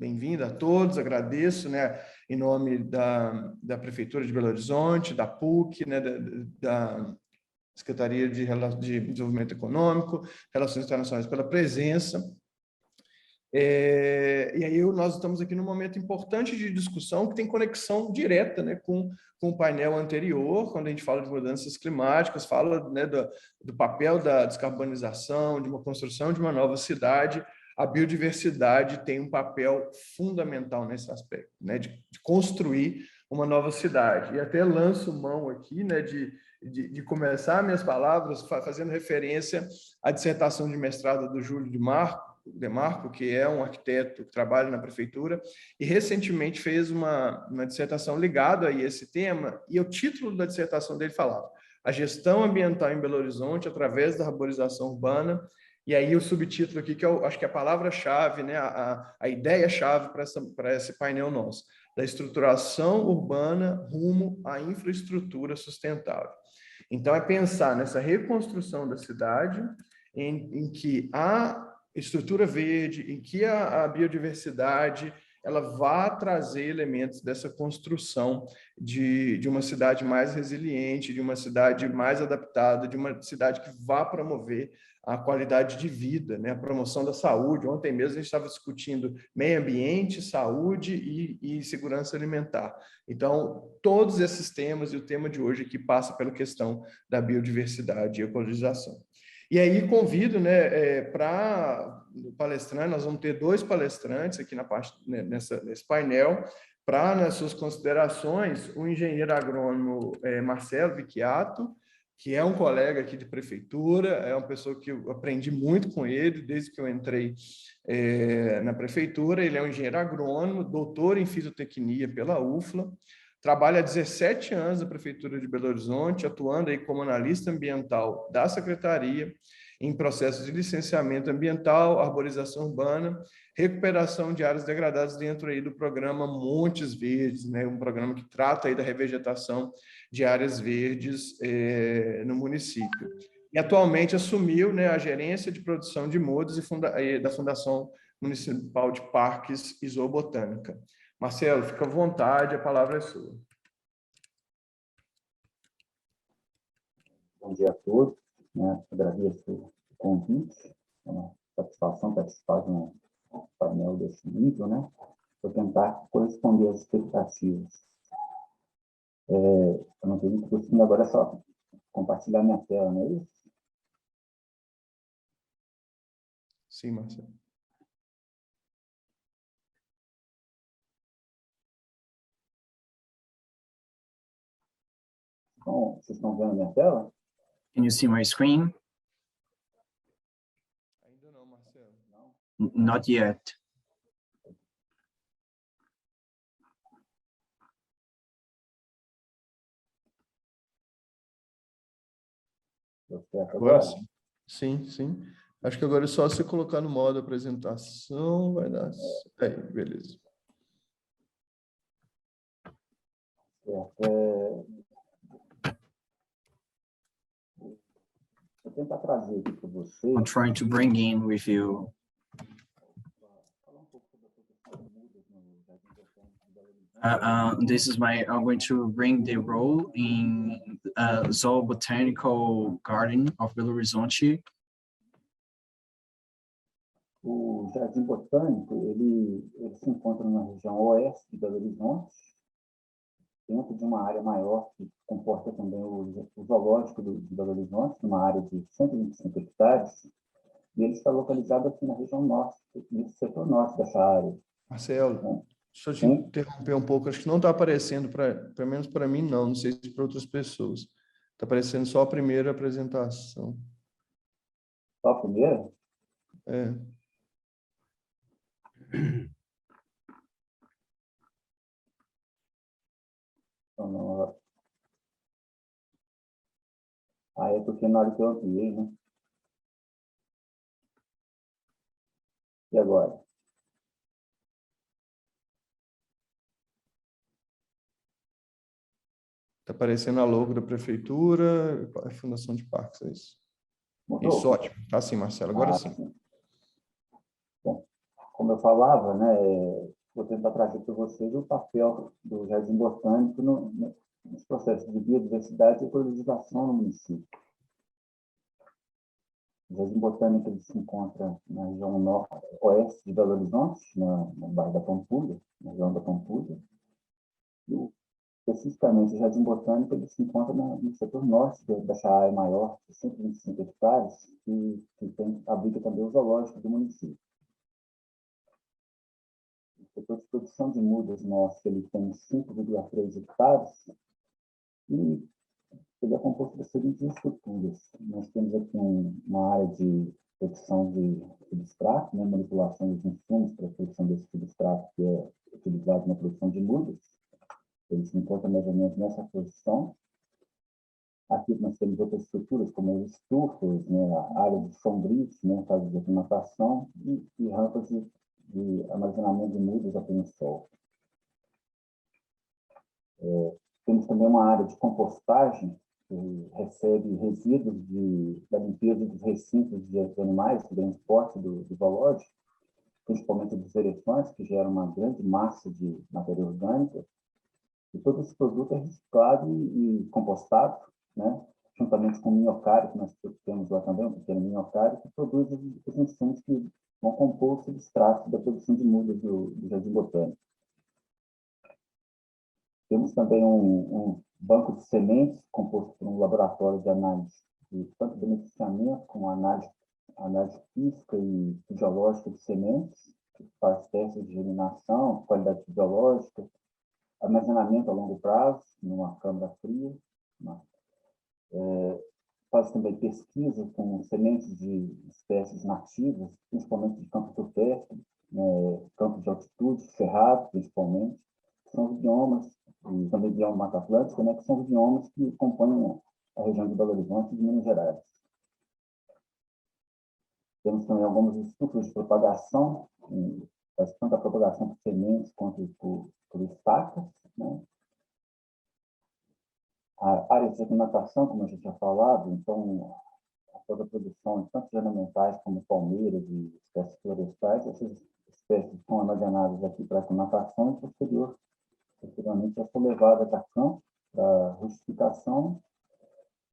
bem-vindo a todos, agradeço, né, em nome da Prefeitura de Belo Horizonte, da PUC, né, da Secretaria de Desenvolvimento Econômico, Relações Internacionais, pela presença. E aí nós estamos aqui num momento importante de discussão que tem conexão direta, né, com o painel anterior, quando a gente fala de mudanças climáticas, fala, né, do papel da descarbonização, de uma construção de uma nova cidade. A biodiversidade tem um papel fundamental nesse aspecto, né, de construir uma nova cidade. E até lanço mão aqui, né, de começar minhas palavras fazendo referência à dissertação de mestrado do Julho de Marco, que é um arquiteto que trabalha na prefeitura, e recentemente fez uma dissertação ligada a esse tema, e o título da dissertação dele falava: A Gestão Ambiental em Belo Horizonte através da arborização urbana. E aí o subtítulo aqui, que eu acho que é a palavra-chave, né, a ideia-chave para esse painel nosso, da estruturação urbana rumo à infraestrutura sustentável. Então, é pensar nessa reconstrução da cidade, em que a estrutura verde, em que a biodiversidade ela vai trazer elementos dessa construção de uma cidade mais resiliente, de uma cidade mais adaptada, de uma cidade que vá promover a qualidade de vida, né? A promoção da saúde. Ontem mesmo a gente estava discutindo meio ambiente, saúde e segurança alimentar. Então, todos esses temas, e o tema de hoje aqui passa pela questão da biodiversidade e ecologização. E aí convido, né, para palestrar, nós vamos ter 2 palestrantes aqui na parte, né, nesse painel, para, nas suas considerações, o engenheiro agrônomo Marcelo Vicchiato, que é um colega aqui de prefeitura, é uma pessoa que eu aprendi muito com ele desde que eu entrei na prefeitura. Ele é um engenheiro agrônomo, doutor em fisiotecnia pela UFLA, trabalha há 17 anos na Prefeitura de Belo Horizonte, atuando aí como analista ambiental da Secretaria, em processos de licenciamento ambiental, arborização urbana, recuperação de áreas degradadas dentro aí do programa Montes Verdes, né, um programa que trata aí da revegetação de áreas verdes no município. E atualmente assumiu, né, a gerência de produção de mudas da Fundação Municipal de Parques e Zoobotânica. Marcelo, fica à vontade, a palavra é sua. Bom dia a todos, né? Agradeço o convite, é uma satisfação participar de um painel desse nível, né? Vou tentar corresponder às expectativas. Eu não tenho muito costume, agora é só compartilhar minha tela, não é isso? Sim, Marcelo. Então, vocês estão vendo a minha tela? Can you see my screen? Ainda não, Marcelo. Não. Not yet. Agora sim. Sim, sim. Acho que agora é só você colocar no modo apresentação, vai dar... Aí, beleza. Vou tentar trazer aqui para vocês. I'm trying to bring in with you. This is I'm going to bring the role in Zoobotanical Garden of Belo Horizonte. O Jardim Botânico, ele se encontra na região oeste de Belo Horizonte, dentro de uma área maior que comporta também o zoológico de Belo Horizonte, uma área de 125 hectares, e ele está localizado aqui na região norte, no setor norte dessa área. Marcelo, deixa eu te interromper um pouco, acho que não está aparecendo, pelo menos para mim não sei se para outras pessoas. Está aparecendo só a primeira apresentação. Só a primeira? É. É porque na hora que eu ampliei, né? E agora? Está aparecendo a logo da Prefeitura, a Fundação de Parques, é isso. Mudou? Isso, ótimo. Tá sim, Marcelo, agora sim. Sim. Bom, como como eu falava, né, vou tentar trazer para vocês o papel do jardim botânico nos processos de biodiversidade e ecologização no município. O Jardim Botânico ele se encontra na região oeste de Belo Horizonte, no bairro da Pampulha, na região da Pampulha. E, especificamente, o Jardim Botânico ele se encontra no setor norte dessa área maior, de 125 hectares, que abriga também o zoológico do município. O setor de produção de mudas nosso ele tem 5,3 hectares e ele é composto das seguintes estruturas. Nós temos aqui uma área de produção de substrato, né, manipulação dos insumos para a produção desse substrato que é utilizado na produção de mudas. Ele se encontra mais ou menos nessa posição. Aqui nós temos outras estruturas, como as estufas, né, a área de sombrios, né, casa de aclimatação, e rampas de armazenamento de mudas a pleno sol. Temos também uma área de compostagem, que recebe resíduos da limpeza dos recintos de animais, de grande porte do zoológico, principalmente dos elefantes, que geram uma grande massa de matéria orgânica. E todo esse produto é reciclado e compostado, né, juntamente com o minhocário, que nós temos lá também, um pequeno minhocário, que produz os insumos que vão compor o substrato da produção de mudas do Jardim Botânico. Temos também um banco de sementes, composto por um laboratório de análise de tanto beneficiamento como análise física e fisiológica de sementes, que faz testes de germinação, qualidade fisiológica, armazenamento a longo prazo, numa câmara fria. Faz também pesquisa com sementes de espécies nativas, principalmente de campos rupestres, campos de altitude, cerrado, principalmente, que são os biomas, e também bioma Mata Atlântica, né, que são os biomas que compõem a região de Belo Horizonte e de Minas Gerais. Temos também algumas estufas de propagação, tanto a propagação por sementes quanto por estacas, né? A área de aclimatação, como a gente já falado, então, toda a produção tanto de ornamentais como palmeiras e espécies florestais, essas espécies são armazenadas aqui para aclimatação e posteriormente já são levadas a campo para rustificação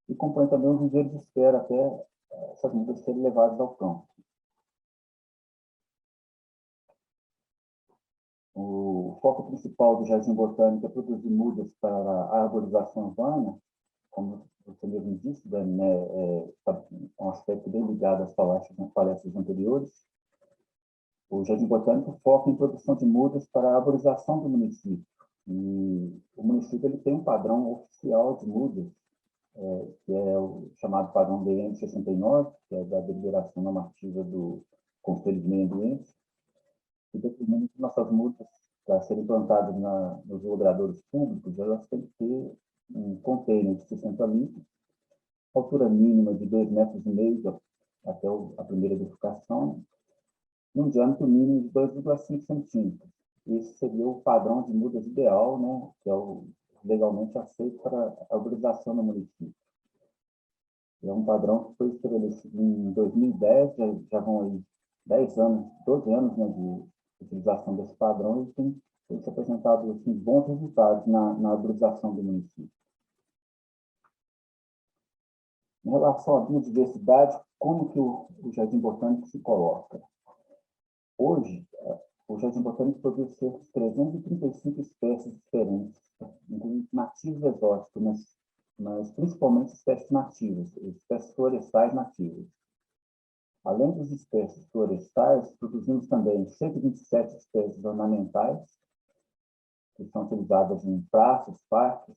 e compõem também um viveiro de espera até essas mudas serem levadas ao campo. O foco principal do Jardim Botânico é produzir mudas para a arborização urbana, como você mesmo disse, Dani, é um aspecto bem ligado às palestras anteriores. O Jardim Botânico foca em produção de mudas para a arborização do município. E o município ele tem um padrão oficial de mudas, que é o chamado padrão BN69, que é da deliberação normativa do Conselho de Meio Ambiente, que determina que nossas mudas, para serem plantadas nos logradouros públicos, elas têm que ter um container de 60 litros, altura mínima de 2,5 metros até a primeira edificação, e um diâmetro mínimo de 2,5 centímetros. Esse seria o padrão de mudas ideal, né, que é o legalmente aceito para a arborização no município. É um padrão que foi estabelecido em 2010, já vão aí 10 anos, 12 anos, né, de utilização desse padrão, e tem se apresentado assim, bons resultados na arborização do município. Em relação à biodiversidade, como que o Jardim Botânico se coloca? Hoje, o Jardim Botânico produz cerca de 335 espécies diferentes, incluindo nativos e exóticos, mas principalmente espécies nativas, espécies florestais nativas. Além das espécies florestais, produzimos também 127 espécies ornamentais, que são utilizadas em praças, parques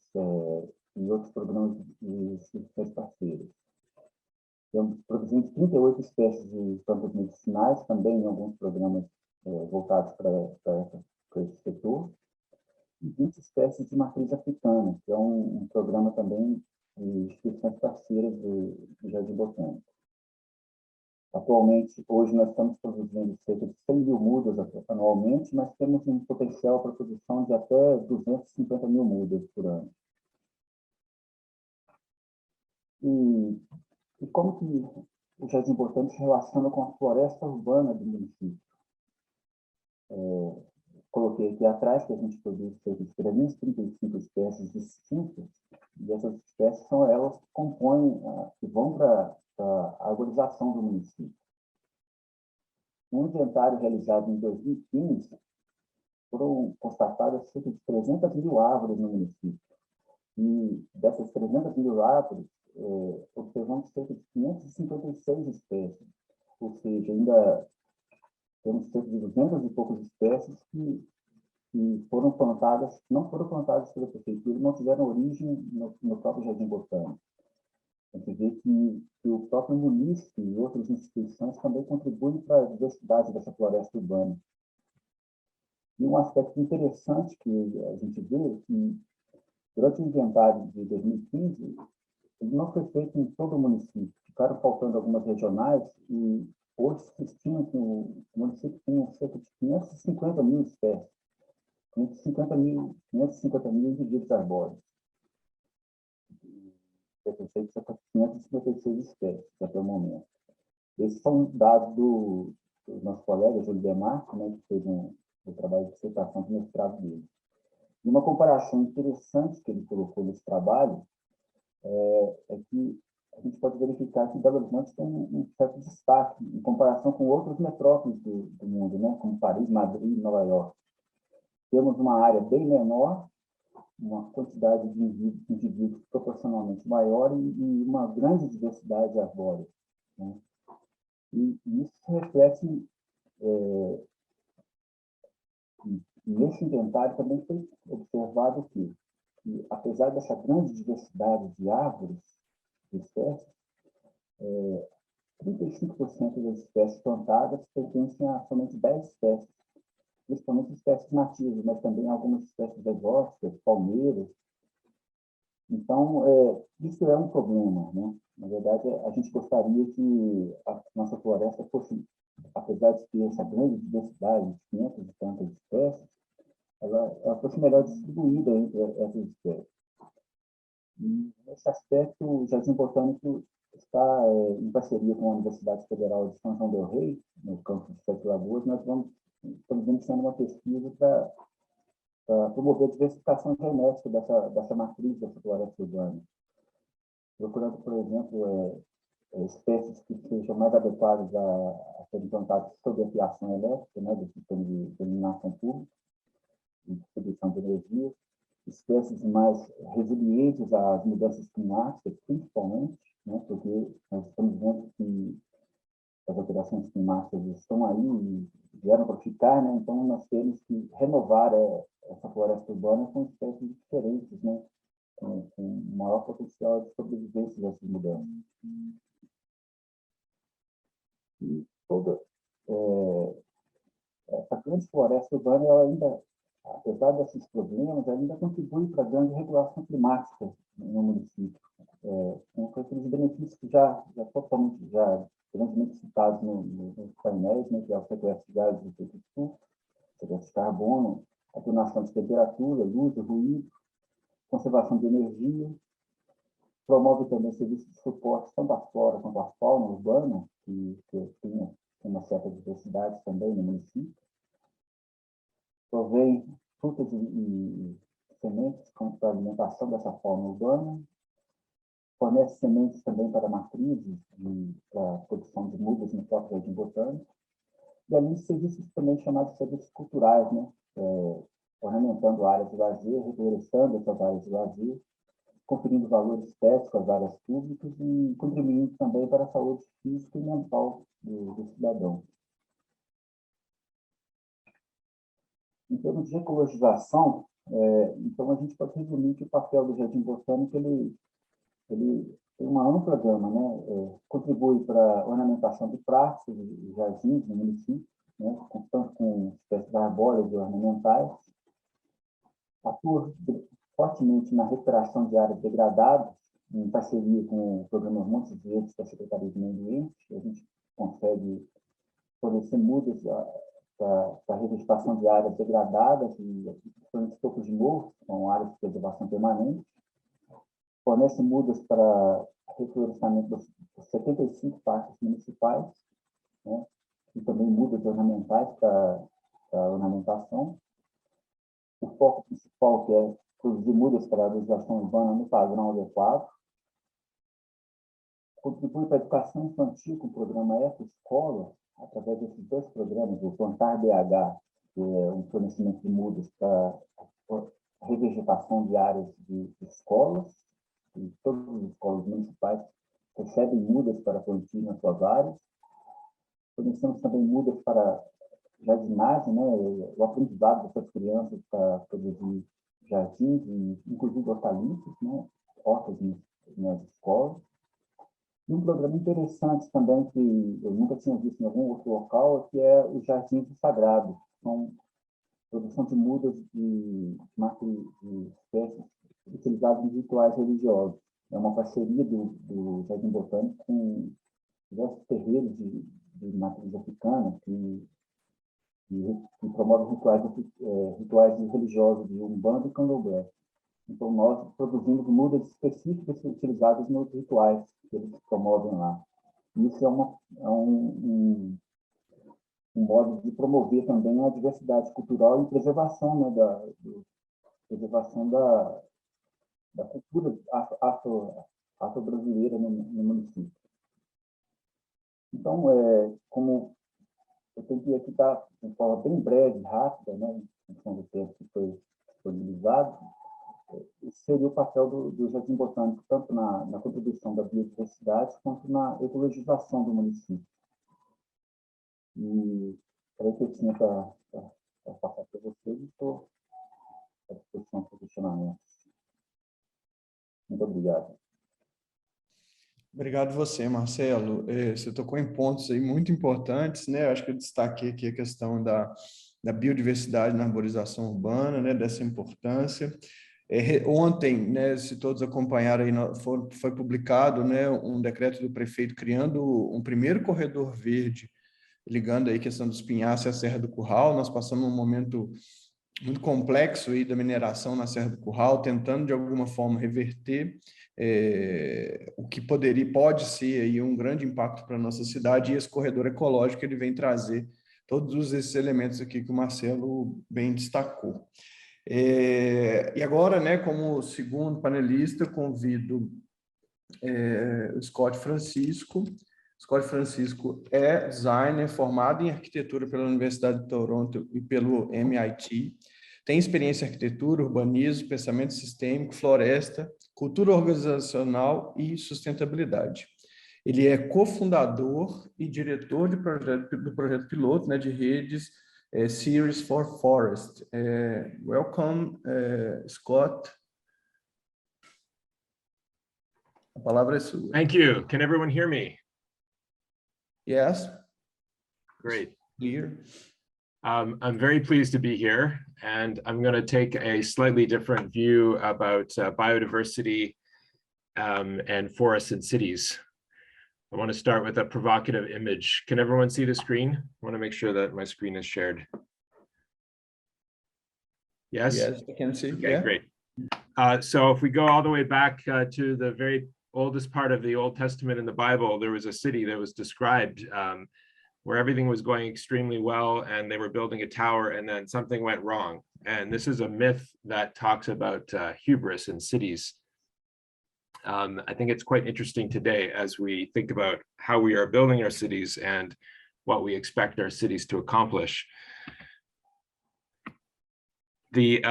e outros programas de instituições parceiras. Produzimos 38 espécies de plantas medicinais, também em alguns programas voltados para esse setor, e 20 espécies de matriz africana, que é um programa também de instituições parceiras do Jardim Botânico. Atualmente, hoje nós estamos produzindo cerca de 100 mil mudas anualmente, mas temos um potencial para a produção de até 250 mil mudas por ano. E como que o Jardim Botânico se relaciona com a floresta urbana do município? coloquei aqui atrás que a gente produz cerca de 335 espécies distintas, e essas espécies são elas que compõem, que vão para a arborização do município. No inventário realizado em 2015, foram constatadas cerca de 300 mil árvores no município. E dessas 300 mil árvores, observamos cerca de 556 espécies, ou seja, ainda temos cerca de 200 e poucas espécies que foram plantadas, não foram plantadas pela Prefeitura, não tiveram origem no próprio Jardim Botânico. A gente vê que o próprio município e outras instituições também contribuem para a diversidade dessa floresta urbana. E um aspecto interessante que a gente vê é que, durante o inventário de 2015, ele não foi feito em todo o município. Ficaram faltando algumas regionais e hoje se estima que o município tem cerca de 550 mil espécies, 550 mil indivíduos arbóreos. Cerca de 556 espécies até o momento. Esses são dados do nosso colega, Julho, que fez um trabalho de dissertação de mestrado dele. E uma comparação interessante que ele colocou nesse trabalho é que a gente pode verificar que Belo Horizonte tem um certo destaque em comparação com outras metrópoles do mundo, né, como Paris, Madrid e Nova York. Temos uma área bem menor, uma quantidade de indivíduos proporcionalmente maior e uma grande diversidade arbórea, né? E isso se reflete nesse inventário também foi observado que, apesar dessa grande diversidade de árvores, de espécies, 35% das espécies plantadas pertencem a somente 10 espécies, principalmente espécies nativas, mas também algumas espécies exóticas, palmeiras. Então, isso é um problema, né? Na verdade, a gente gostaria que a nossa floresta fosse, apesar de ter essa grande diversidade de 500 e tantas espécies, ela fosse melhor distribuída entre essas espécies. E, nesse aspecto, o Jardim Botânico está em parceria com a Universidade Federal de São João del Rei, no campus de Sete Lagoas. Nós estamos iniciando uma pesquisa para promover a diversificação genética dessa matriz dessa floresta urbana, procurando, por exemplo, espécies que sejam mais adequadas a serem plantadas sob a fiação elétrica, né, do sistema de iluminação pública e distribuição de energia, espécies mais resilientes às mudanças climáticas, principalmente, né, porque nós estamos vendo que as alterações climáticas estão aí e vieram para ficar, né? Então nós temos que renovar essa floresta urbana com espécies diferentes, né? Com maior potencial de sobrevivência dessas mudanças. E toda essa grande floresta urbana, ela ainda, apesar desses problemas, ainda contribui para a grande regulação climática no município. Com aqueles benefícios que já grandemente citados nos painéis, né, que é o sequestro de gases de efeito estufa, sequestro de carbono, atenuação de temperatura, luz, ruído, conservação de energia, promove também serviços de suporte tanto à flora quanto à fauna urbana, que tem uma certa diversidade também no município, provém frutas e sementes para a alimentação dessa fauna urbana, fornece sementes também para matrizes e para a produção de mudas no próprio jardim botânico, e além de serviços também chamados de serviços culturais, né? Ornamentando áreas de lazer, reflorestando essas áreas de lazer, conferindo valor estético às áreas públicas e contribuindo também para a saúde física e mental do cidadão. Em termos de ecologização, então a gente pode resumir que o papel do jardim botânico ele tem uma ampla gama, né? Contribui para a ornamentação de praças e jardins no município, né? Tanto com espécies arbóreas e ornamentais, atua fortemente na recuperação de áreas degradadas, em parceria com o programa Mudanças da Secretaria de Meio Ambiente. A gente consegue fornecer mudas para a revegetação de áreas degradadas e principalmente topos de morro, que são áreas de preservação permanente. Fornece mudas para reflorestamento dos 75 parques municipais, né? E também mudas ornamentais para para ornamentação. O foco principal, que é produzir mudas para a realização urbana no padrão adequado. Contribui para a educação infantil com o programa Eco-Escola, através desses dois programas, o Plantar BH, que é um fornecimento de mudas para a revegetação de áreas de escolas, e todas as escolas municipais recebem mudas para plantio nas suas áreas. Fornecemos também mudas para jardinagem, né, o aprendizado dessas crianças para produzir jardins, e, inclusive hortaliças, né, hortas nas escolas. E um programa interessante também, que eu nunca tinha visto em algum outro local, que é os Jardins do Sagrado. São produção de mudas de espécies utilizadas em rituais religiosos. É uma parceria do Jardim Botânico com diversos terreiros de matriz africana que promovem rituais religiosos de Umbanda e Candomblé. Então, nós produzimos mudas específicas utilizadas nos rituais que eles promovem lá. Isso é um modo de promover também a diversidade cultural e preservação, né, preservação da cultura afro-brasileira no município. Então, como eu tenho que aqui estar de forma bem breve, rápida, né, em função do tempo que foi disponibilizado, esse seria o papel do Jardim Botânico, tanto na contribuição da biodiversidade quanto na ecologização do município. E era o que eu tinha para passar para vocês, e estou à disposição para questionamentos. Muito obrigado. Obrigado você, Marcelo. Você tocou em pontos aí muito importantes, né? Eu acho que eu destaquei aqui a questão da biodiversidade na arborização urbana, né? Dessa importância. Ontem, né, se todos acompanharam, aí, foi publicado, né, um decreto do prefeito criando um primeiro corredor verde, ligando aí a questão dos pinhaços e a Serra do Curral. Nós passamos um momento muito complexo aí da mineração na Serra do Curral, tentando de alguma forma reverter o que pode ser aí um grande impacto para a nossa cidade, e esse corredor ecológico ele vem trazer todos esses elementos aqui que o Marcelo bem destacou. E agora, né, como segundo panelista, convido o Scott Francisco. Scott Francisco é designer, formado em arquitetura pela Universidade de Toronto e pelo MIT. Tem experiência em arquitetura, urbanismo, pensamento sistêmico, floresta, cultura organizacional e sustentabilidade. Ele é cofundador e diretor do Projeto-Piloto, né, de redes Series for Forest. Welcome, Scott. A palavra é sua. Thank you. Can everyone hear me? Yes. Great. Clear. I'm very pleased to be here, and I'm going to take a slightly different view about biodiversity and forests and cities. I want to start with a provocative image. Can everyone see the screen? I want to make sure that my screen is shared. Yes? Yes, I can see. Okay, yeah. Great. So if we go all the way back to the very oldest part of the Old Testament in the Bible, there was a city that was described where everything was going extremely well, and they were building a tower, and then something went wrong. And this is a myth that talks about hubris in cities. I think it's quite interesting today as we think about how we are building our cities and what we expect our cities to accomplish. The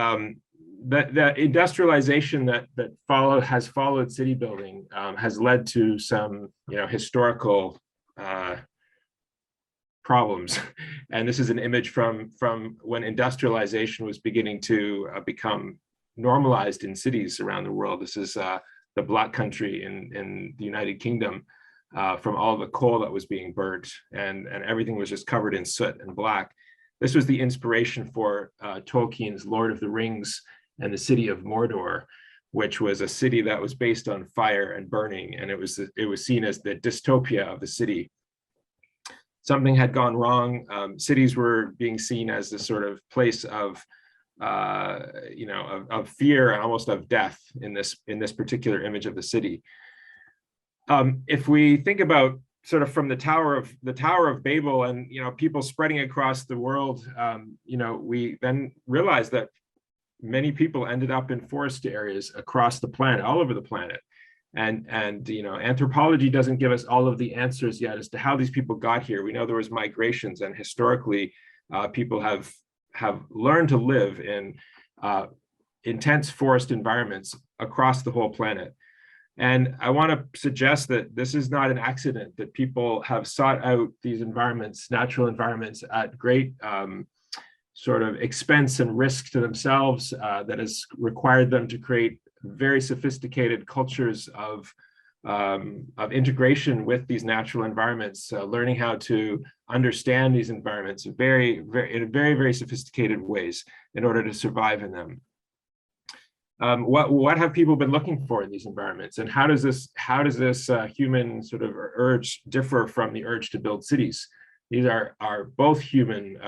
industrialization that has followed city building has led to some, historical problems. And this is an image from when industrialization was beginning to become normalized in cities around the world. This is the Black Country in the United Kingdom, from all the coal that was being burnt, and everything was just covered in soot and black. This was the inspiration for Tolkien's Lord of the Rings and the city of Mordor, which was a city that was based on fire and burning, and it was seen as the dystopia of the city. Something had gone wrong. Cities were being seen as this sort of place of fear and almost of death in this particular image of the city. If we think about sort of from the Tower of Babel and, people spreading across the world, we then realized that many people ended up in forest areas across the planet, all over the planet. And anthropology doesn't give us all of the answers yet as to how these people got here. We know there was migrations, and historically, people have learned to live in intense forest environments across the whole planet. And I want to suggest that this is not an accident, that people have sought out these environments, natural environments, at great sort of expense and risk to themselves, that has required them to create very sophisticated cultures of integration with these natural environments, learning how to understand these environments in very, very sophisticated ways in order to survive in them. What have people been looking for in these environments, and how does this human sort of urge differ from the urge to build cities? These are both human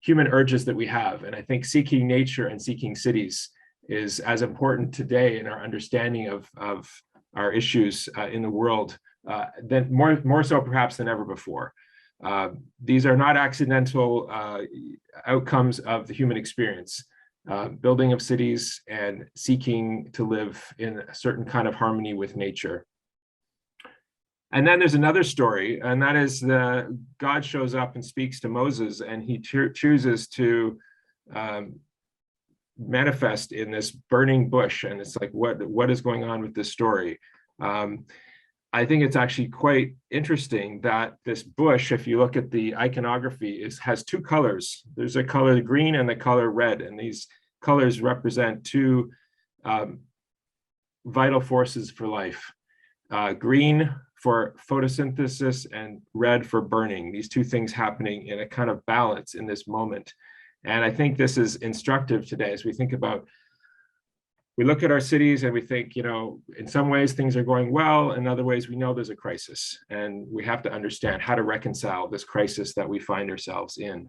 urges that we have, and I think seeking nature and seeking cities is as important today in our understanding of our issues in the world, than more so perhaps than ever before. These are not accidental outcomes of the human experience. Building of cities and seeking to live in a certain kind of harmony with nature. And then there's another story, and that is God shows up and speaks to Moses, and he chooses to manifest in this burning bush. And it's like, what is going on with this story? I think it's actually quite interesting that this bush, if you look at the iconography, has two colors. There's a color green and the color red, and these colors represent two vital forces for life. Green for photosynthesis and red for burning. These two things happening in a kind of balance in this moment. And I think this is instructive today as we think about, we look at our cities and we think, in some ways things are going well, in other ways we know there's a crisis, and we have to understand how to reconcile this crisis that we find ourselves in.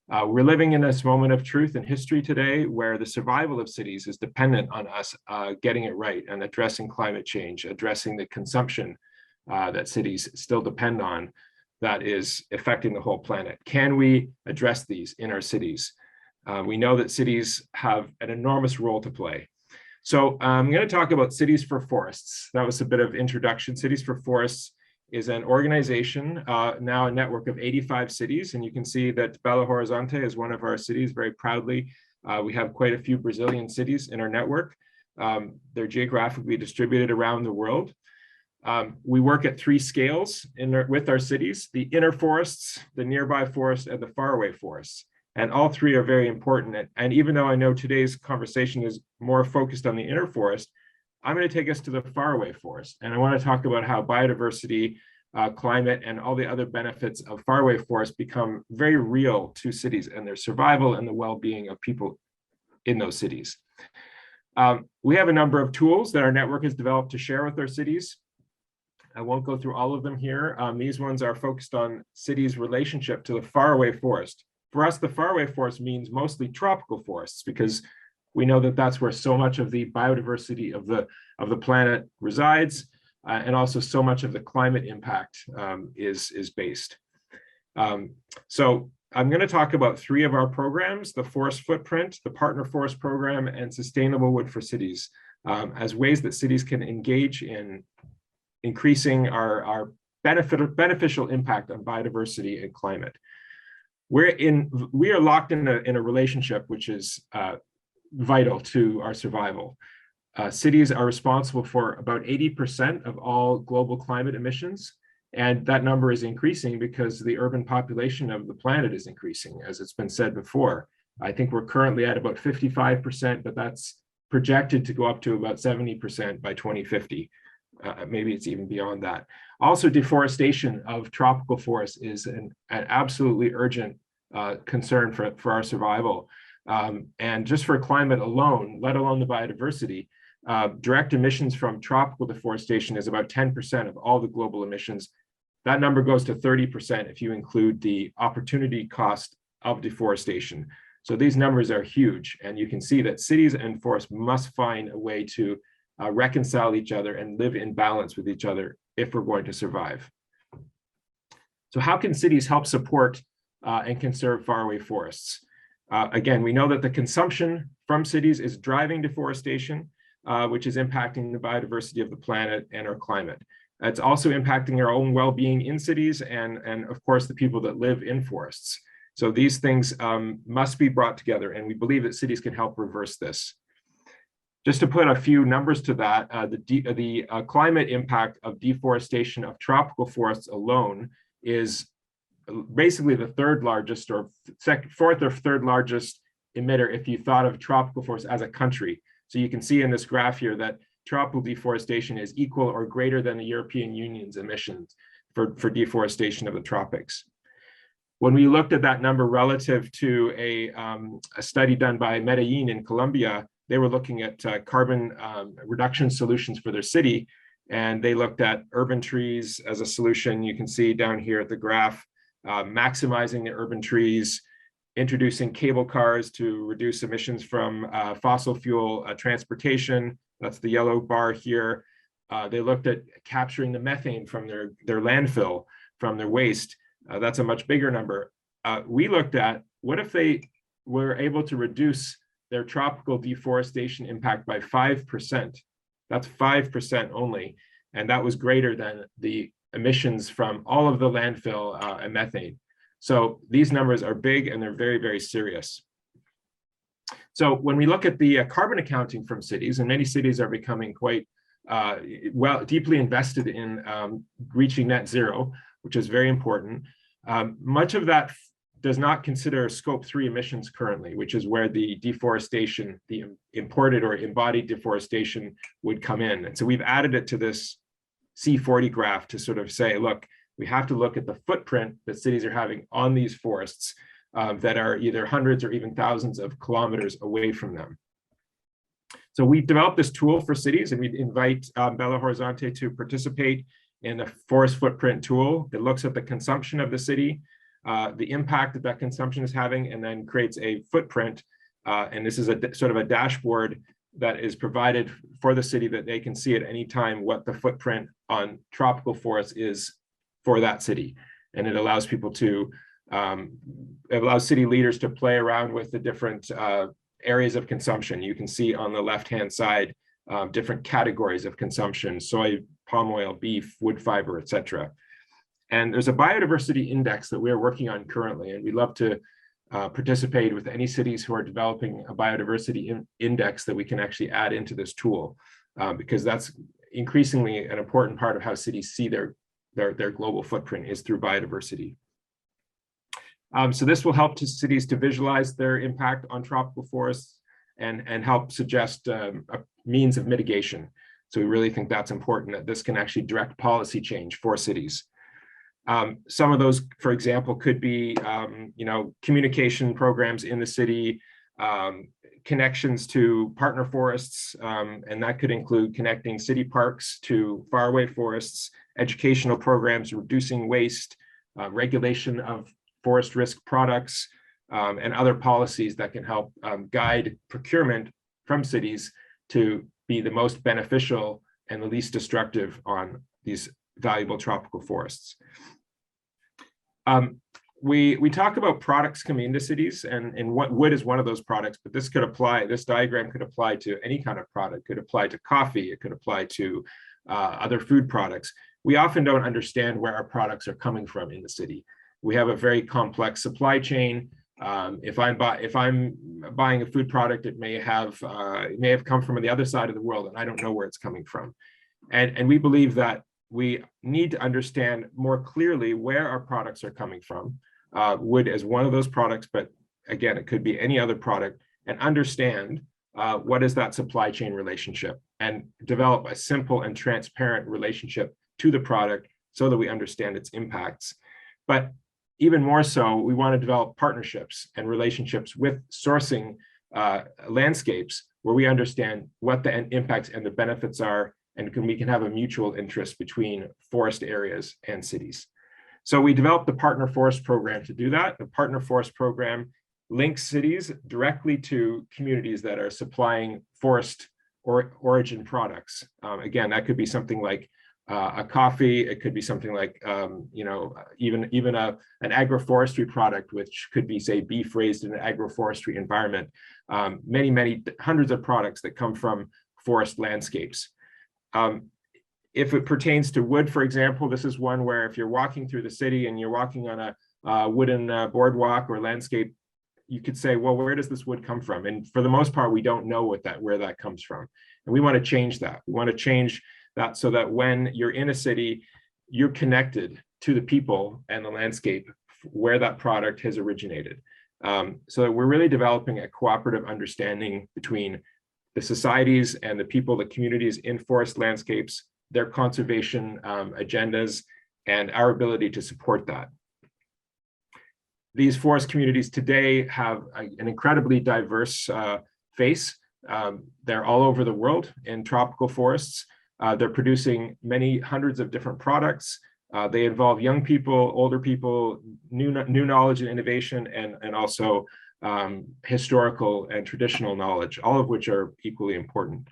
We're living in this moment of truth in history today where the survival of cities is dependent on us getting it right and addressing climate change, addressing the consumption that cities still depend on that is affecting the whole planet. Can we address these in our cities? We know that cities have an enormous role to play. So I'm going to talk about Cities for Forests. That was a bit of introduction. Cities for Forests is an organization, now a network of 85 cities. And you can see that Belo Horizonte is one of our cities very proudly. We have quite a few Brazilian cities in our network. They're geographically distributed around the world. We work at three scales with our cities: the inner forests, the nearby forests, and the faraway forests. And all three are very important. And even though I know today's conversation is more focused on the inner forest, I'm going to take us to the faraway forest. And I want to talk about how biodiversity, climate, and all the other benefits of faraway forests become very real to cities and their survival and the well-being of people in those cities. We have a number of tools that our network has developed to share with our cities. I won't go through all of them here. These ones are focused on cities' relationship to the faraway forest. For us, the faraway forest means mostly tropical forests, because we know that that's where so much of the biodiversity of the planet resides, and also so much of the climate impact is based. So I'm going to talk about three of our programs: the Forest Footprint, the Partner Forest Program, and Sustainable Wood for Cities, as ways that cities can engage in increasing our beneficial impact on biodiversity and climate. We are locked in a relationship which is vital to our survival. Cities are responsible for about 80% of all global climate emissions, and that number is increasing because the urban population of the planet is increasing, as it's been said before. I think we're currently at about 55%, but that's projected to go up to about 70% by 2050. Maybe it's even beyond that. Also, deforestation of tropical forests is an absolutely urgent concern for our survival. And just for climate alone, let alone the biodiversity, direct emissions from tropical deforestation is about 10% of all the global emissions. That number goes to 30% if you include the opportunity cost of deforestation. So these numbers are huge, and you can see that cities and forests must find a way to reconcile each other and live in balance with each other if we're going to survive. So how can cities help support and conserve faraway forests? Again, we know that the consumption from cities is driving deforestation, which is impacting the biodiversity of the planet and our climate. It's also impacting our own well-being in cities and of course, the people that live in forests. So these things must be brought together, and we believe that cities can help reverse this. Just to put a few numbers to that, the climate impact of deforestation of tropical forests alone is basically the third largest or fourth or third largest emitter if you thought of tropical forests as a country. So you can see in this graph here that tropical deforestation is equal or greater than the European Union's emissions for deforestation of the tropics. When we looked at that number relative to a study done by Medellin in Colombia, they were looking at carbon reduction solutions for their city, and they looked at urban trees as a solution. You can see down here at the graph, maximizing the urban trees, introducing cable cars to reduce emissions from fossil fuel transportation. That's the yellow bar here. They looked at capturing the methane from their landfill, from their waste. That's a much bigger number. We looked at what if they were able to reduce their tropical deforestation impact by 5%. That's 5% only. And that was greater than the emissions from all of the landfill and methane. So these numbers are big and they're very, very serious. So when we look at the carbon accounting from cities, and many cities are becoming quite deeply invested in reaching net zero, which is very important. Much of that does not consider scope 3 emissions currently, which is where the deforestation, the imported or embodied deforestation would come in. And so we've added it to this C40 graph to sort of say, look, we have to look at the footprint that cities are having on these forests that are either hundreds or even thousands of kilometers away from them. So we developed this tool for cities, and we invite Belo Horizonte to participate in the forest footprint tool. It looks at the consumption of the city, the impact that consumption is having, and then creates a footprint. And this is a sort of a dashboard that is provided for the city that they can see at any time what the footprint on tropical forests is for that city. And it allows people to, it allows city leaders to play around with the different areas of consumption. You can see on the left-hand side, different categories of consumption: soy, palm oil, beef, wood fiber, etc. And there's a biodiversity index that we're working on currently, and we'd love to participate with any cities who are developing a biodiversity index that we can actually add into this tool, because that's increasingly an important part of how cities see their global footprint is through biodiversity. So this will help cities to visualize their impact on tropical forests and help suggest a means of mitigation. So we really think that's important, that this can actually direct policy change for cities. Some of those, for example, could be communication programs in the city, connections to partner forests, and that could include connecting city parks to faraway forests, educational programs, reducing waste, regulation of forest risk products, and other policies that can help guide procurement from cities to be the most beneficial and the least destructive on these valuable tropical forests. We talk about products coming into cities, and what wood is one of those products, but this could apply, this diagram could apply to any kind of product. It could apply to coffee, it could apply to other food products. We often don't understand where our products are coming from in the city. We have a very complex supply chain. If I'm buying a food product, it may have come from the other side of the world, and I don't know where it's coming from. And we believe that we need to understand more clearly where our products are coming from. Wood as one of those products, but again, it could be any other product, and understand what is that supply chain relationship, and develop a simple and transparent relationship to the product so that we understand its impacts. But even more so, we want to develop partnerships and relationships with sourcing landscapes where we understand what the impacts and the benefits are, and we can have a mutual interest between forest areas and cities. So we developed the Partner Forest Program to do that. The Partner Forest Program links cities directly to communities that are supplying forest or origin products. Again, that could be something like a coffee. It could be something like, you know, even an agroforestry product, which could be, say, beef raised in an agroforestry environment. Many hundreds of products that come from forest landscapes. If it pertains to wood, for example, this is one where if you're walking through the city and you're walking on a wooden boardwalk or landscape, you could say, well, where does this wood come from? And for the most part, we don't know where that comes from. And we want to change that. We want to change that so that when you're in a city, you're connected to the people and the landscape where that product has originated. So that we're really developing a cooperative understanding between the societies and the people, the communities in forest landscapes, their conservation agendas, and our ability to support that. These forest communities today have an incredibly diverse face. They're all over the world in tropical forests. They're producing many hundreds of different products. They involve young people, older people, new knowledge and innovation, and also historical and traditional knowledge, all of which are equally important.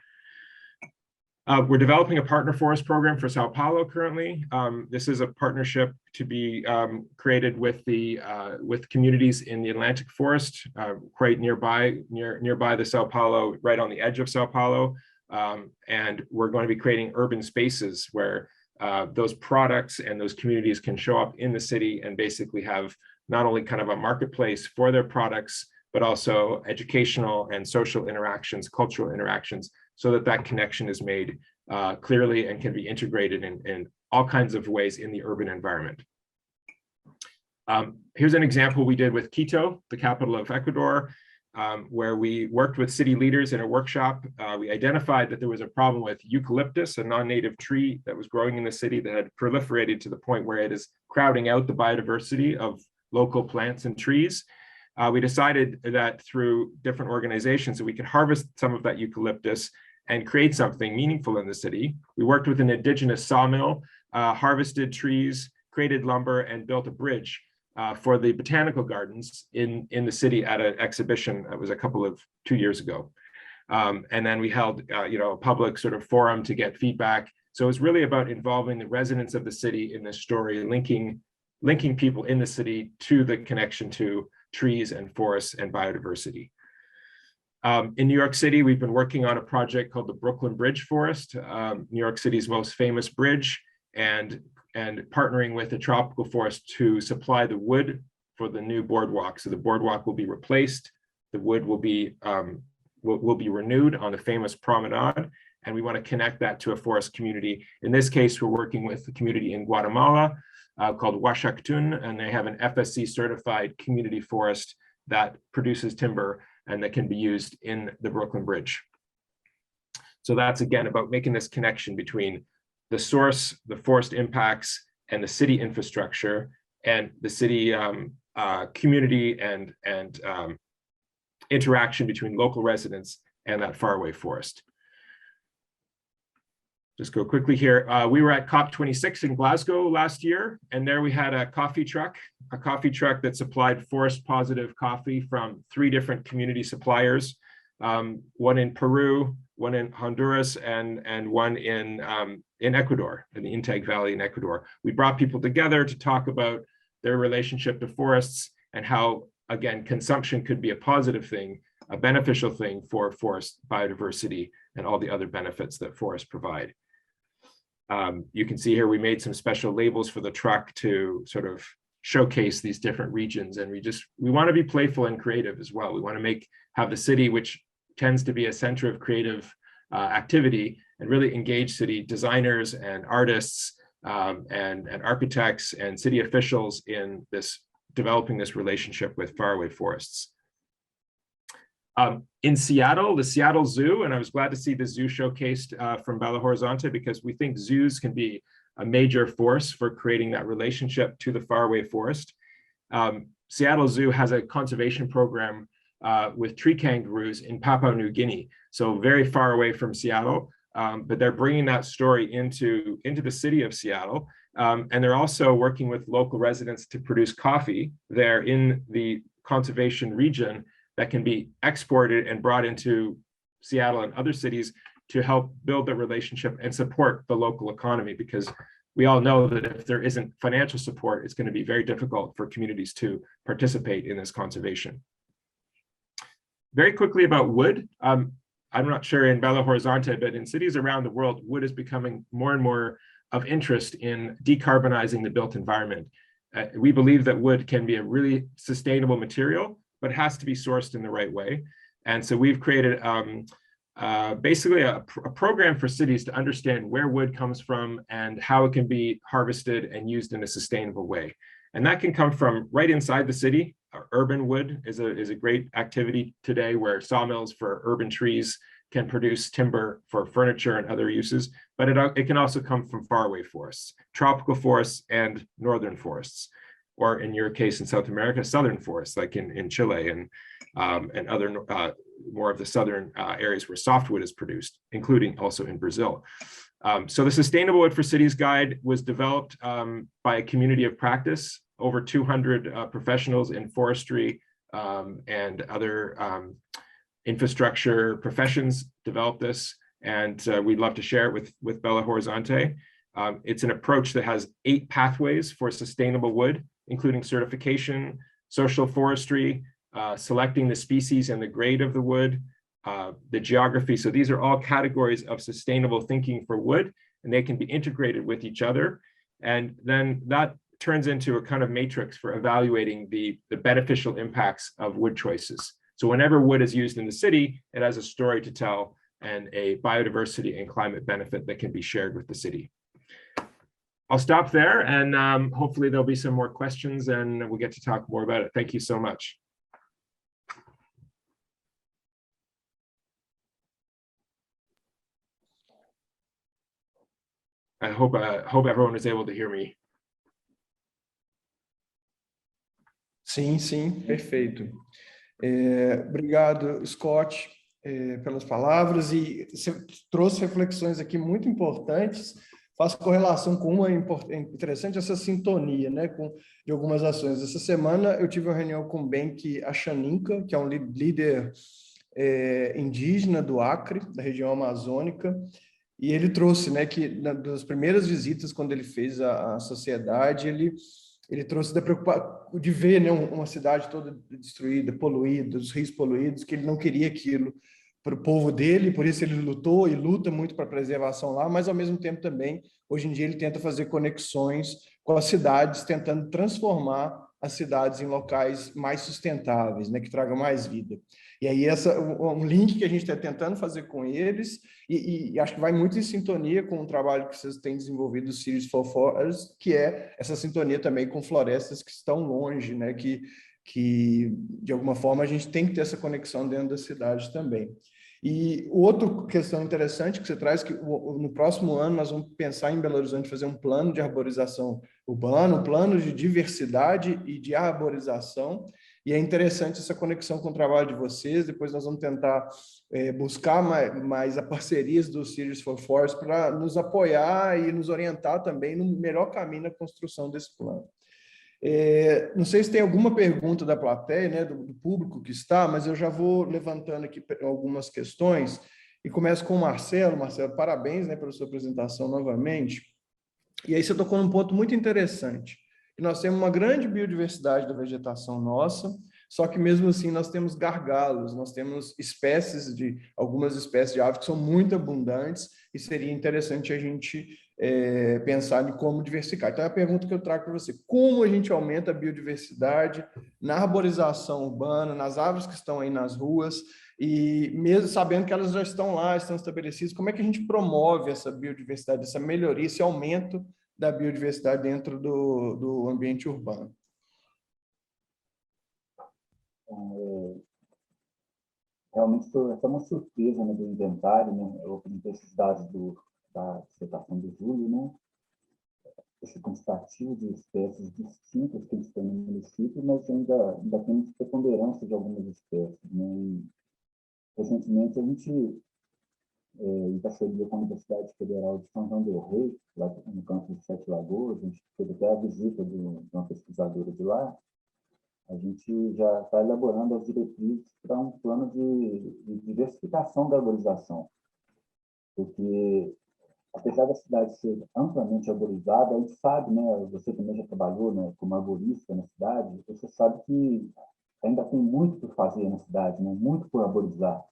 We're developing a partner forest program for Sao Paulo currently. This is a partnership to be created with communities in the Atlantic forest, quite nearby the Sao Paulo, right on the edge of Sao Paulo. And we're going to be creating urban spaces where those products and those communities can show up in the city and basically have not only kind of a marketplace for their products, but also educational and social interactions, cultural interactions, so that that connection is made clearly and can be integrated in all kinds of ways in the urban environment. Here's an example we did with Quito, the capital of Ecuador, where we worked with city leaders in a workshop. We identified that there was a problem with eucalyptus, a non-native tree that was growing in the city that had proliferated to the point where it is crowding out the biodiversity of local plants and trees. We decided that through different organizations that we could harvest some of that eucalyptus and create something meaningful in the city. We worked with an indigenous sawmill, harvested trees, created lumber, and built a bridge for the botanical gardens in the city at an exhibition that was 2 years ago. And then we held a public sort of forum to get feedback. So it's really about involving the residents of the city in this story, linking people in the city to the connection to trees and forests and biodiversity. In New York City, we've been working on a project called the Brooklyn Bridge Forest, New York City's most famous bridge, and partnering with a tropical forest to supply the wood for the new boardwalk. So the boardwalk will be replaced, the wood will be renewed on the famous promenade, and we want to connect that to a forest community. In this case, we're working with the community in Guatemala called Huachactun, and they have an FSC certified community forest that produces timber and that can be used in the Brooklyn Bridge. So that's again about making this connection between the source, the forest impacts, and the city infrastructure, and the city community and interaction between local residents and that faraway forest. Just go quickly here. We were at COP26 in Glasgow last year, and there we had a coffee truck that supplied forest positive coffee from 3 different community suppliers, one in Peru, one in Honduras, and one in Ecuador, in the Integ Valley in Ecuador. We brought people together to talk about their relationship to forests and how, again, consumption could be a positive thing, a beneficial thing for forest biodiversity and all the other benefits that forests provide. You can see here we made some special labels for the truck to sort of showcase these different regions, and we want to be playful and creative as well. We want to have the city, which tends to be a center of creative activity, and really engage city designers and artists and architects and city officials in developing this relationship with faraway forests. In Seattle, the Seattle Zoo, and I was glad to see the zoo showcased from Belo Horizonte, because we think zoos can be a major force for creating that relationship to the faraway forest. Seattle Zoo has a conservation program with tree kangaroos in Papua New Guinea, so very far away from Seattle, but they're bringing that story into the city of Seattle, and they're also working with local residents to produce coffee there in the conservation region that can be exported and brought into Seattle and other cities to help build the relationship and support the local economy, because we all know that if there isn't financial support, it's going to be very difficult for communities to participate in this conservation. Very quickly about wood. I'm not sure in Belo Horizonte, but in cities around the world, wood is becoming more and more of interest in decarbonizing the built environment. We believe that wood can be a really sustainable material, but it has to be sourced in the right way. And so we've created basically a program for cities to understand where wood comes from and how it can be harvested and used in a sustainable way. And that can come from right inside the city. Urban wood is a great activity today, where sawmills for urban trees can produce timber for furniture and other uses, but it can also come from faraway forests, tropical forests and northern forests, or in your case in South America, southern forests, like in Chile and other more of the southern areas where softwood is produced, including also in Brazil. So the Sustainable Wood for Cities Guide was developed by a community of practice. Over 200 professionals in forestry and other infrastructure professions developed this, and we'd love to share it with Belo Horizonte. It's an approach that has 8 pathways for sustainable wood, including certification, social forestry, selecting the species and the grade of the wood, the geography. So these are all categories of sustainable thinking for wood, and they can be integrated with each other. And then that turns into a kind of matrix for evaluating the beneficial impacts of wood choices. So whenever wood is used in the city, it has a story to tell and a biodiversity and climate benefit that can be shared with the city. I'll stop there, and hopefully there'll be some more questions and we'll get to talk more about it. Thank you so much. I hope everyone is able to hear me. Sim, sim, perfeito. Obrigado, Scott, pelas palavras, e você trouxe reflexões aqui muito importantes. Faço correlação com uma interessante, essa sintonia, né, de algumas ações. Essa semana eu tive uma reunião com o Benki Achaninka, que é um líder indígena do Acre, da região amazônica, e ele trouxe, né, que das primeiras visitas, quando ele fez a sociedade, ele trouxe da preocupação de ver, né, uma cidade toda destruída, poluída, os rios poluídos, que ele não queria aquilo para o povo dele, por isso ele lutou e luta muito para a preservação lá, mas ao mesmo tempo também, hoje em dia, ele tenta fazer conexões com as cidades, tentando transformar as cidades em locais mais sustentáveis, né, que tragam mais vida. E aí um link que a gente está tentando fazer com eles, e acho que vai muito em sintonia com o trabalho que vocês têm desenvolvido, o Cities for Forests, que é essa sintonia também com florestas que estão longe, né, que de alguma forma a gente tem que ter essa conexão dentro da cidade também. E outra questão interessante que você traz, que no próximo ano nós vamos pensar em Belo Horizonte fazer um plano de arborização urbana, um plano de diversidade e de arborização, e é interessante essa conexão com o trabalho de vocês. Depois nós vamos tentar buscar mais a parcerias do Cities for Forests para nos apoiar e nos orientar também no melhor caminho na construção desse plano. Não sei se tem alguma pergunta da plateia, né, do público que está, mas eu já vou levantando aqui algumas questões e começo com o Marcelo. Marcelo, parabéns, né, pela sua apresentação novamente. E aí você tocou num ponto muito interessante. Nós temos uma grande biodiversidade da vegetação nossa, só que mesmo assim nós temos gargalos, nós temos algumas espécies de aves que são muito abundantes e seria interessante a gente pensar em como diversificar. Então, é a pergunta que eu trago para você: como a gente aumenta a biodiversidade na arborização urbana, nas árvores que estão aí nas ruas, e mesmo sabendo que elas já estão lá, estão estabelecidas, como é que a gente promove essa biodiversidade, essa melhoria, esse aumento da biodiversidade dentro do ambiente urbano? Realmente foi até uma surpresa, né, do inventário, né? Eu apresentei esses dados da dissertação do Julho, né? Esse quantitativo de espécies distintas que eles têm no município, mas ainda temos preponderância de algumas espécies, né? E, recentemente, a gente, em parceria com a Universidade Federal de São João del Rei, lá no campus de Sete Lagoas, a gente teve até a visita de uma pesquisadora de lá. A gente já está elaborando as diretrizes para um plano de diversificação da arborização. porque apesar da cidade ser amplamente arborizada, a gente sabe, né, você também já trabalhou, né, como arborista na cidade, você sabe que ainda tem muito por fazer na cidade, né, muito por arborizar.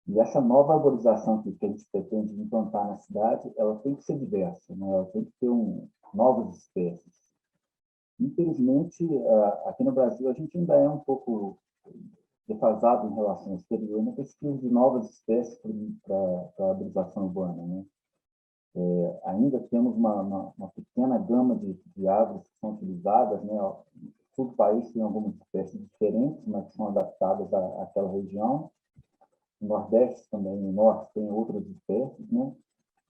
E essa nova arborização que a gente pretende implantar na cidade, ela tem que ser diversa, né, ela tem que ter novas espécies. Infelizmente, aqui no Brasil, a gente ainda é um pouco defasado em relação ao exterior na pesquisa de novas espécies para a arborização urbana, né? Ainda temos uma pequena gama de árvores que são utilizadas, né? O sul do país tem algumas espécies diferentes, mas que são adaptadas àquela região. No Nordeste também, no Norte, tem outras espécies, né?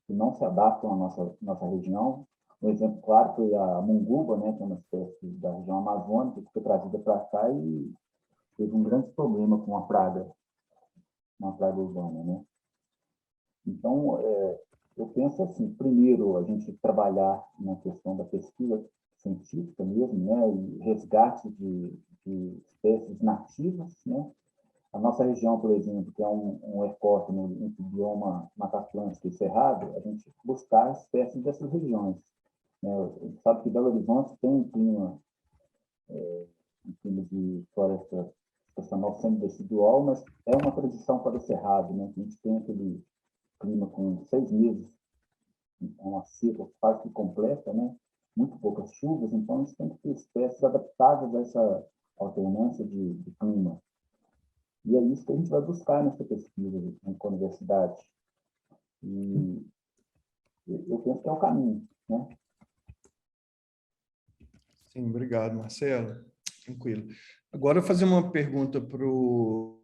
Que não se adaptam à nossa região. Um exemplo claro foi a munguba, né? Que é uma espécie da região amazônica, que foi trazida para cá e teve um grande problema com uma praga urbana, né? Então, eu penso assim, primeiro, a gente trabalhar na questão da pesquisa científica mesmo, né, e resgate de espécies nativas, né. A nossa região, por exemplo, que é um ecótono entre o bioma Mata Atlântica e Cerrado, a gente buscar espécies dessas regiões, né. A gente sabe que Belo Horizonte tem um clima de floresta estacional semi-decidual, mas é uma transição para o Cerrado, né. A gente tem aquele clima com 6 meses, uma seca quase que completa, né? Muito poucas chuvas, então a gente tem que ter espécies adaptadas a essa alternância de clima. E é isso que a gente vai buscar nessa pesquisa com a universidade. E eu penso que é o caminho, né? Sim, obrigado, Marcelo. Tranquilo. Agora eu vou fazer uma pergunta para o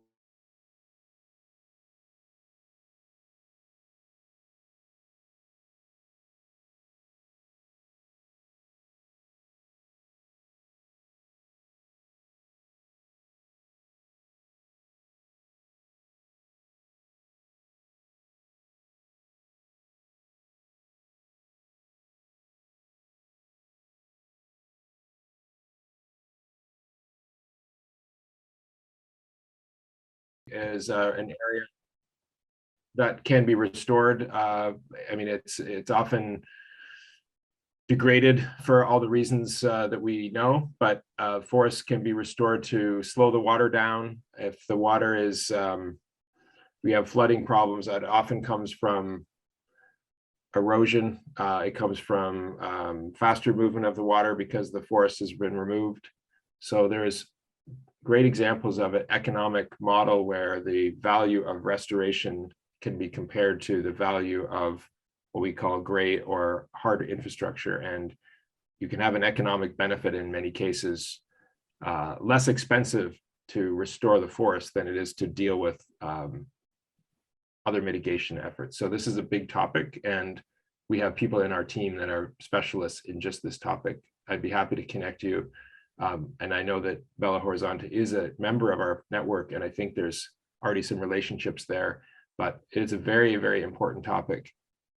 As an area that can be restored. I mean, it's often degraded for all the reasons that we know, but forests can be restored to slow the water down. If the water is, we have flooding problems that often comes from erosion. It comes from faster movement of the water because the forest has been removed. So there's great examples of an economic model where the value of restoration can be compared to the value of what we call gray or hard infrastructure. And you can have an economic benefit in many cases, less expensive to restore the forest than it is to deal with other mitigation efforts. So this is a big topic, and we have people in our team that are specialists in just this topic. I'd be happy to connect you. And I know that Belo Horizonte is a member of our network, and I think there's already some relationships there, but it's a very, very important topic.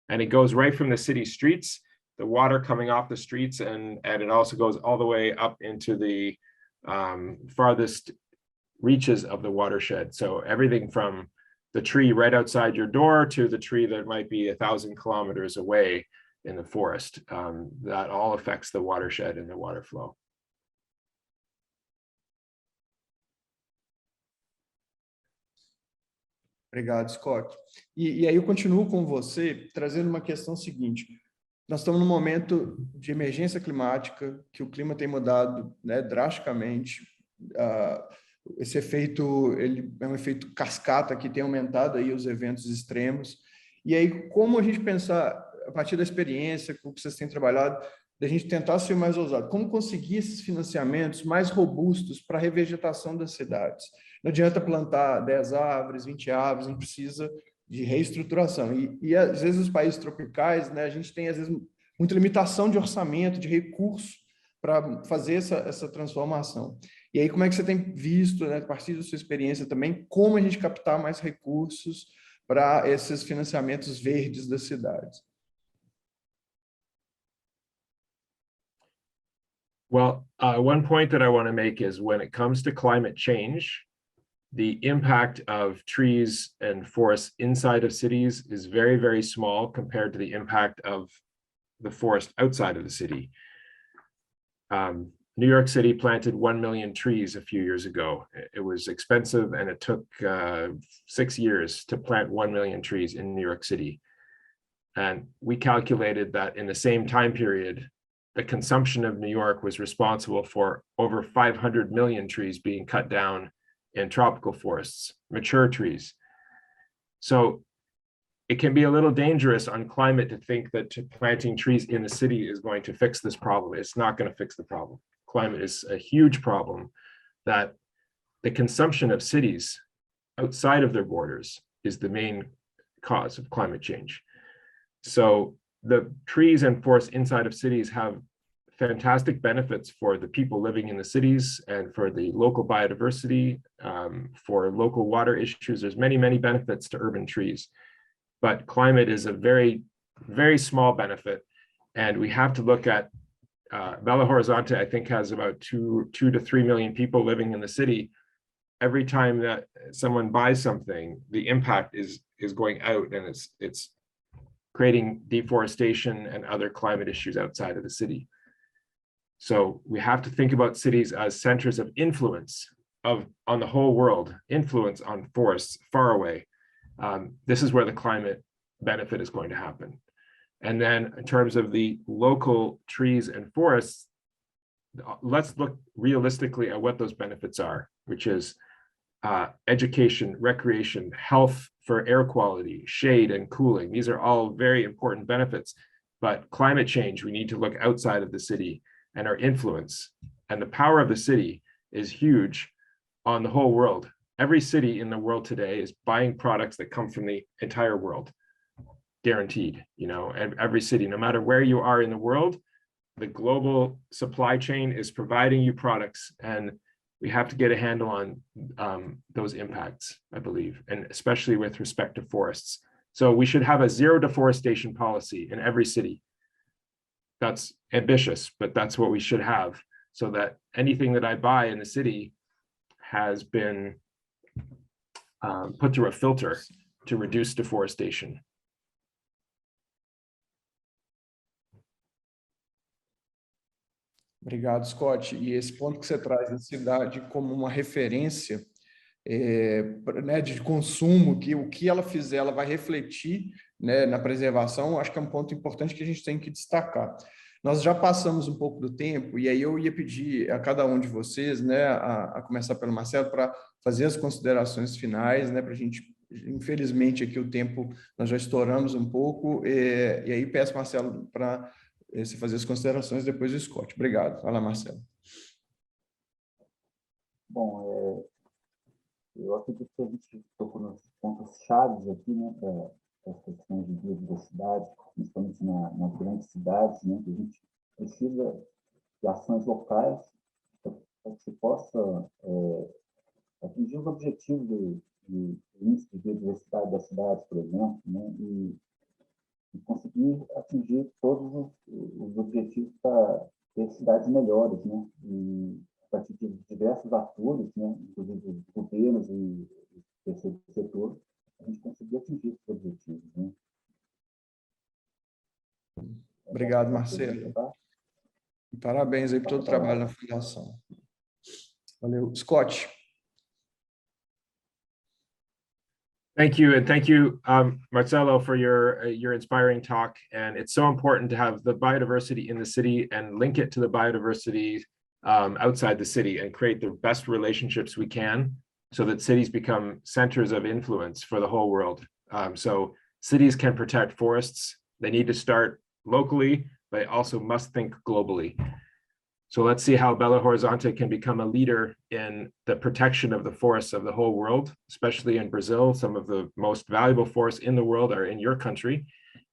And it goes right from the city streets, the water coming off the streets, and it also goes all the way up into the farthest reaches of the watershed. So everything from the tree right outside your door to the tree that might be 1,000 kilometers away in the forest, that all affects the watershed and the water flow. Obrigado, Scott. E aí eu continuo com você, trazendo uma questão seguinte. Nós estamos num momento de emergência climática, que o clima tem mudado, né, drasticamente. Esse efeito, ele é um efeito cascata que tem aumentado aí os eventos extremos. E aí, como a gente pensar, a partir da experiência, com o que vocês têm trabalhado, da gente tentar ser mais ousado, como conseguir esses financiamentos mais robustos para a revegetação das cidades? Não adianta plantar 10 árvores, 20 árvores, a gente precisa de reestruturação. E às vezes, os países tropicais, né, a gente tem, às vezes, muita limitação de orçamento, de recursos para fazer essa transformação. E aí, como é que você tem visto, né, a partir da sua experiência também, como a gente captar mais recursos para esses financiamentos verdes das cidades? Well, one point that I want to make is when it comes to climate change, the impact of trees and forests inside of cities is very, very small compared to the impact of the forest outside of the city. New York City planted 1 million trees a few years ago. It was expensive, and it took 6 years to plant 1 million trees in New York City. And we calculated that in the same time period, the consumption of New York was responsible for over 500 million trees being cut down in tropical forests, mature trees. So it can be a little dangerous on climate to think that planting trees in the city is going to fix this problem. It's not going to fix the problem. Climate is a huge problem that the consumption of cities outside of their borders is the main cause of climate change. So the trees and forests inside of cities have fantastic benefits for the people living in the cities and for the local biodiversity, for local water issues. There's many, many benefits to urban trees, but climate is a very, very small benefit. And we have to look at Belo Horizonte, I think, has about 2 to 3 million people living in the city. Every time that someone buys something, the impact is going out, and it's creating deforestation and other climate issues outside of the city. So we have to think about cities as centers of influence on the whole world, influence on forests far away. This is where the climate benefit is going to happen. And then in terms of the local trees and forests, let's look realistically at what those benefits are, which is education, recreation, health for air quality, shade and cooling. These are all very important benefits, but climate change, we need to look outside of the city and our influence. And the power of the city is huge on the whole world. Every city in the world today is buying products that come from the entire world, guaranteed. You know, every city, no matter where you are in the world, the global supply chain is providing you products, and we have to get a handle on those impacts, I believe, and especially with respect to forests. So we should have a zero deforestation policy in every city. That's ambitious, but that's what we should have, so that anything that I buy in the city has been put through a filter to reduce deforestation. Obrigado, Scott. E esse ponto que você traz da cidade como uma referência né, de consumo, que o que ela fizer, ela vai refletir, né, na preservação, acho que é um ponto importante que a gente tem que destacar. Nós já passamos um pouco do tempo, e aí eu ia pedir a cada um de vocês, né, a começar pelo Marcelo, para fazer as considerações finais, né, para a gente, infelizmente, aqui o tempo, nós já estouramos um pouco, e aí peço, Marcelo, para você fazer as considerações depois do Scott. Obrigado. Vai lá, Marcelo. Bom, eu acredito que a gente tocou nos pontos chaves aqui, né, para as questões de biodiversidade, principalmente nas grandes cidades, né, que a gente precisa de ações locais para que se possa atingir os objetivos de índice de biodiversidade das cidades, por exemplo, né, e conseguir atingir todos os objetivos para ter cidades melhores, né, e a partir de diversos atores, né, inclusive governos e terceiro setor, a gente conseguir atingir esses objetivos, né. Obrigado, Marcelo. E parabéns aí por todo o trabalho na fundação. Valeu. Scott. Thank you, and thank you, Marcelo, for your inspiring talk. And it's so important to have the biodiversity in the city and link it to the biodiversity outside the city and create the best relationships we can so that cities become centers of influence for the whole world. So cities can protect forests. They need to start locally, but also must think globally. So let's see how Belo Horizonte can become a leader in the protection of the forests of the whole world, especially in Brazil. Some of the most valuable forests in the world are in your country.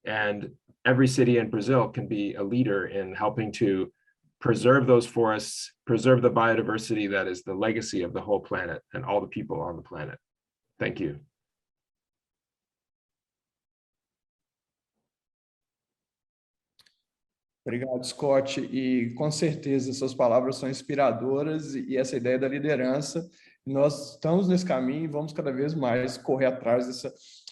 And every city in Brazil can be a leader in helping to preserve those forests, preserve the biodiversity that is the legacy of the whole planet and all the people on the planet. Thank you. Obrigado, Scott, e com certeza suas palavras são inspiradoras, e essa ideia da liderança Nós estamos nesse caminho e vamos cada vez mais correr atrás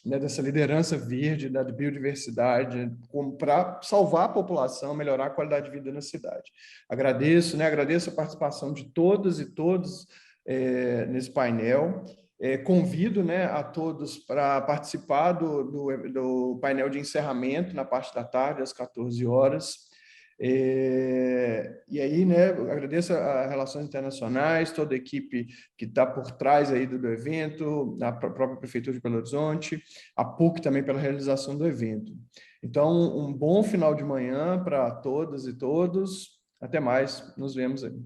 dessa liderança verde, da biodiversidade, para salvar a população, melhorar a qualidade de vida na cidade. Agradeço a participação de todas e todos nesse painel. Convido, a todos para participar do painel de encerramento na parte da tarde, às 14 horas. E aí, agradeço a Relações Internacionais, toda a equipe que está por trás aí do evento, a própria Prefeitura de Belo Horizonte, a PUC também pela realização do evento. Então, um bom final de manhã para todas e todos. Até mais, nos vemos aí.